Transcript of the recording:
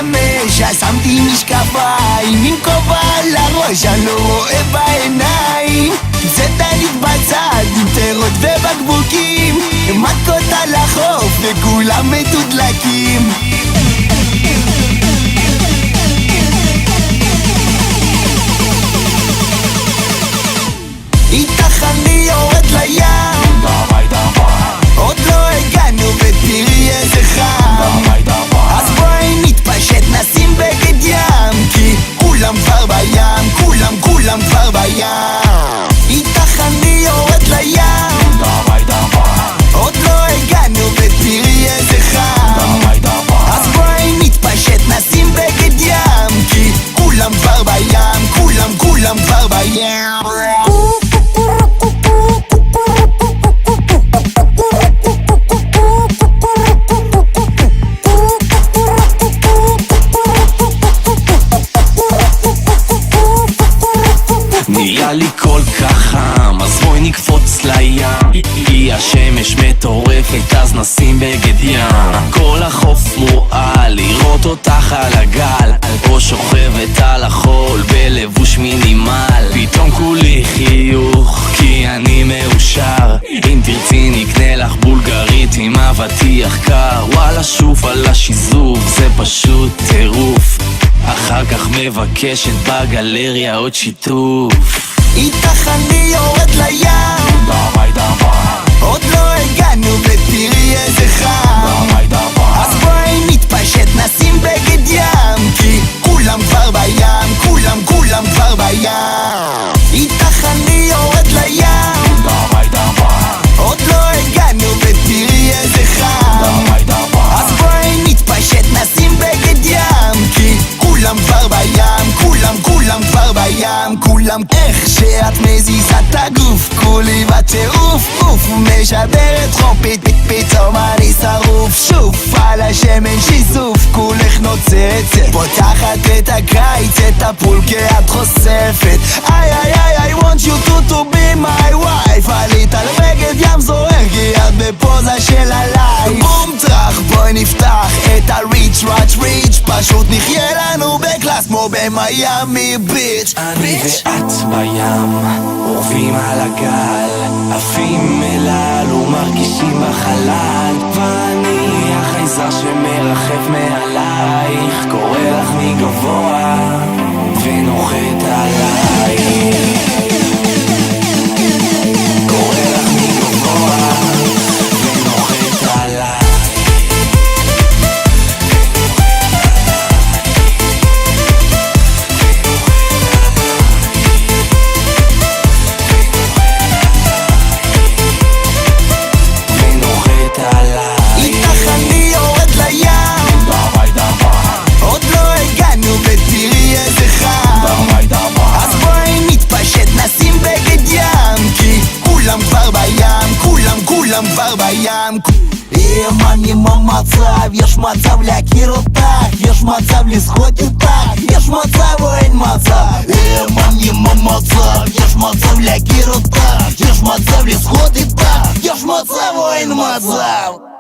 שמש, אז שמתי משקפיים עם כובע על הראש, אני לא רואה בעיניים. צטנית בצד עם פירות ובקבוקים, מכות על החוף וכולם מתודלקים. איתך אני יורד לים, עוד לא הגענו ותראי איזה חם. אז בואי נתפשט נשים בגד ים, כי כולם כבר בים, כולם כבר בים. איתך אני יורד לים, עוד לא הגענו ותראי איזה חם. אז בואי נתפשט נשים בגד ים, כי כולם כבר בים, כולם כבר בים. נראה לי כל כך חם, אז בואי נקפוץ לים, כי השמש מטורפת אז נשים בגד ים. כל החוף מורעל, לראות אותך על הגל, או שוכבת על החול בלבוש מינימל. פתאום כולי חיוך, כי אני מאושר. אם תרצי נקנה לך בולגרית עם אבטיח קר. וואלה שוב על השיזוף, זה פשוט טירוף. אחר כך מבקשת בגלריה עוד שיתוף. איתך אני יורד לים, עוד לא הגענו ותראי איזה חם. אז בואי נתפשט נשים בגד ים, כי כולם כבר בים, כולם כבר בים. איתך אני יורד לים, עוד לא הגענו ותראי איזה חם. אז בואי נתפשט נשים בגד ים, כי כולם כבר בים, כולם כבר בים. כולם איך שאת מזיזה את הגוף, כולי בטירוף, אוף משדרת חופית, פתאום אני שרוף. שוב על השמן שיזוף, כולך נוצצת, פותחת את הקיץ, את הפול כי את חושפת. I want you to be my wife. עלית על בגד ים זוהר כי את בפוזה של הלייב. בום טרח בואי נפתח את הריץ' ריץ', פשוט נחיה לנו בקלאס כמו במיימי ביץ'. אני ואת בים, אורבים על הגל, עפים אל על ומרגישים בחלל. ואני החייזר שמרחף מעלייך, קורא לך מגבוה ונוחת עלייך. קורא לך מגבוה ונוחת עלייך. כולם כבר בים. אני במצב, יש מצב להכיר אותך, יש מצב לזכות איתך, יש מצב או אין מצב. אני במצב, יש מצב להכיר אותך, יש מצב לזכות איתך, יש מצב או אין מצב.